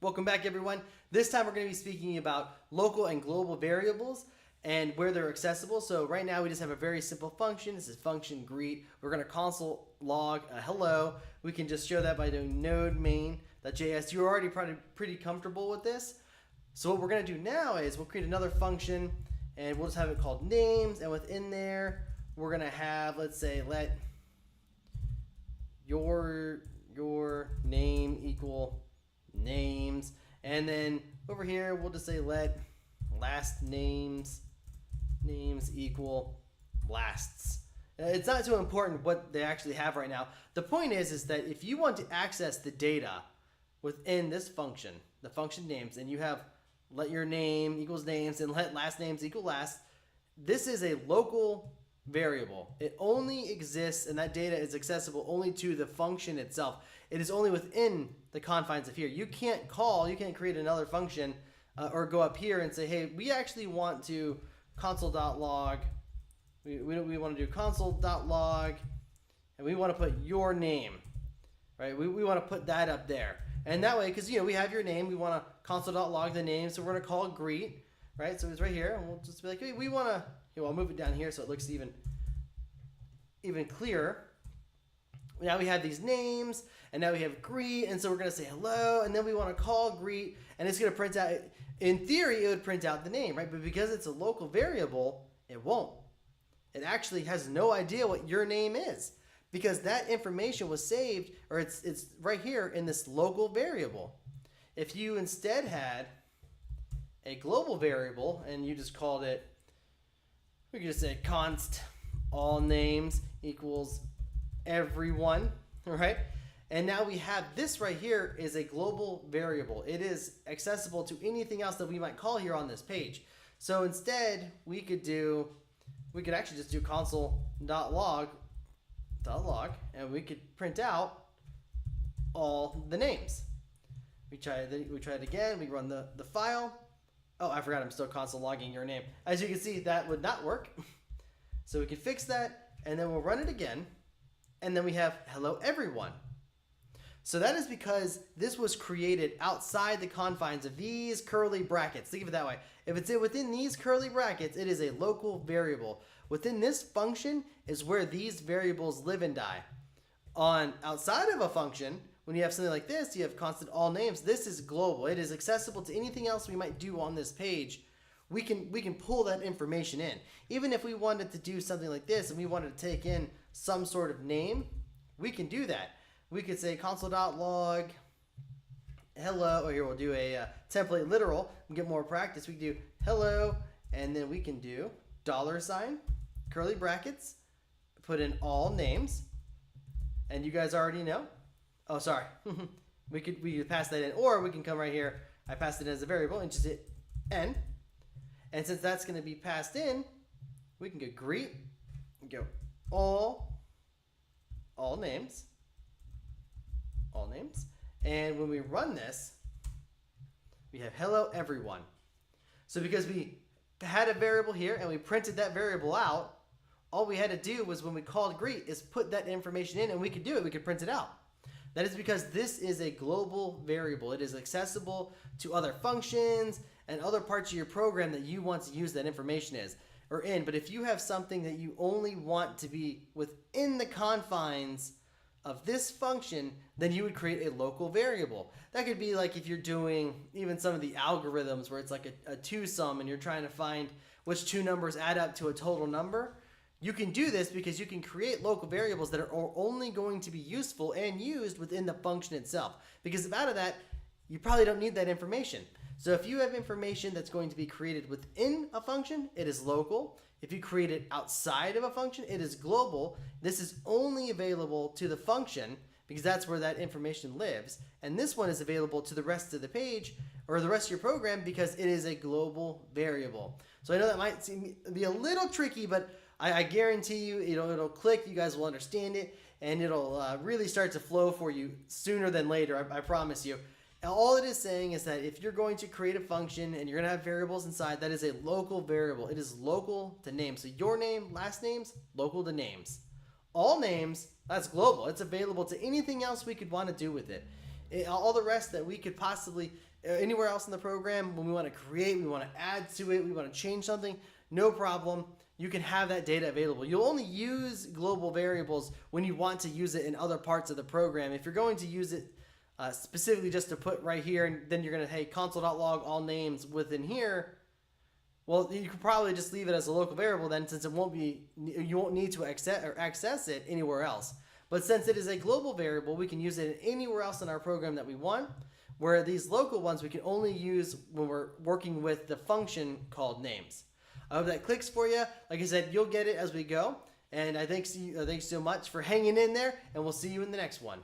Welcome back, everyone. This time we're going to be speaking about local and global variables and where they're accessible. So right now we just have a very simple function. This is function greet. We're going to console log a hello. We can just show that by doing node main.js. You're already probably pretty comfortable with this. So what we're going to do now is we'll create another function and we'll just have it called names. And within there, we're going to have, let's say, let your name equal names, and then over here we'll just say let last names equal lasts. It's not so important what they actually have right now. The point is that if you want to access the data within this function, the function names, and you have let your name equals names and let last names equal last, this is a local variable. It only exists, and that data is accessible only to the function itself. It is only within the confines of here. You can't create another function or go up here and say, hey, we actually want to console.log. We want to do console.log, and we want to put your name, right? We want to put that up there. And that way, because we have your name, we want to console.log the name, so we're going to call it greet, right? So it's right here, and we'll just be like, hey, we want to, I'll move it down here so it looks even clearer. Now we have these names, and now we have greet, and so we're going to say hello, and then we want to call greet, and it's going to print out, in theory, it would print out the name, right? But because it's a local variable, it won't. It actually has no idea what your name is, because that information was saved, or it's right here in this local variable. If you instead had a global variable, and you just called it, we could just say const all names equals everyone, right? And now we have this right here is a global variable. It is accessible to anything else that we might call here on this page. So instead, we could actually just do console.log, and we could print out all the names. We try it again. We run the file. Oh, I forgot I'm still console logging your name. As you can see, that would not work. So we can fix that, and then we'll run it again. And then we have hello everyone. So that is because this was created outside the confines of these curly brackets. Think of it that way. If it's within these curly brackets, it is a local variable. Within this function is where these variables live and die. Outside of a function, when you have something like this, you have constant all names. This is global. It is accessible to anything else we might do on this page. We can pull that information in. Even if we wanted to do something like this and we wanted to take in some sort of name, we can do that. We could say console.log hello, or here we'll do a template literal and get more practice. We can do hello, and then we can do $, curly brackets, put in all names, and you guys already know. Oh, sorry. we could pass that in, or we can come right here. I passed it as a variable and just hit n. And since that's going to be passed in, we can go greet and go all names. And when we run this, we have hello everyone. So because we had a variable here and we printed that variable out, all we had to do was when we called greet is put that information in, and we could do it. We could print it out. That is because this is a global variable. It is accessible to other functions and other parts of your program that you want to use that information in. But if you have something that you only want to be within the confines of this function, then you would create a local variable. That could be like if you're doing even some of the algorithms where it's like a two-sum and you're trying to find which two numbers add up to a total number. You can do this because you can create local variables that are only going to be useful and used within the function itself. Because if out of that, you probably don't need that information. So if you have information that's going to be created within a function, it is local. If you create it outside of a function, it is global. This is only available to the function because that's where that information lives. And this one is available to the rest of the page or the rest of your program because it is a global variable. So I know that might be a little tricky, but I guarantee you it'll click. You guys will understand it, and it'll really start to flow for you sooner than later. I promise you. All it is saying is that if you're going to create a function and you're going to have variables inside, that is a local variable. It is local to names. So your name, last names, local to names. All names, that's global. It's available to anything else we could want to do with it. All the rest that we could possibly, anywhere else in the program, when we want to create, we want to add to it, we want to change something, no problem. You can have that data available. You'll only use global variables when you want to use it in other parts of the program. If you're going to use it specifically just to put right here, and then you're going to, hey, console.log all names within here, well, you could probably just leave it as a local variable then, since it won't be, you won't need to access it anywhere else. But since it is a global variable, we can use it anywhere else in our program that we want, where these local ones we can only use when we're working with the function called names. I hope that clicks for you. Like I said, you'll get it as we go. And I thanks so much for hanging in there, and we'll see you in the next one.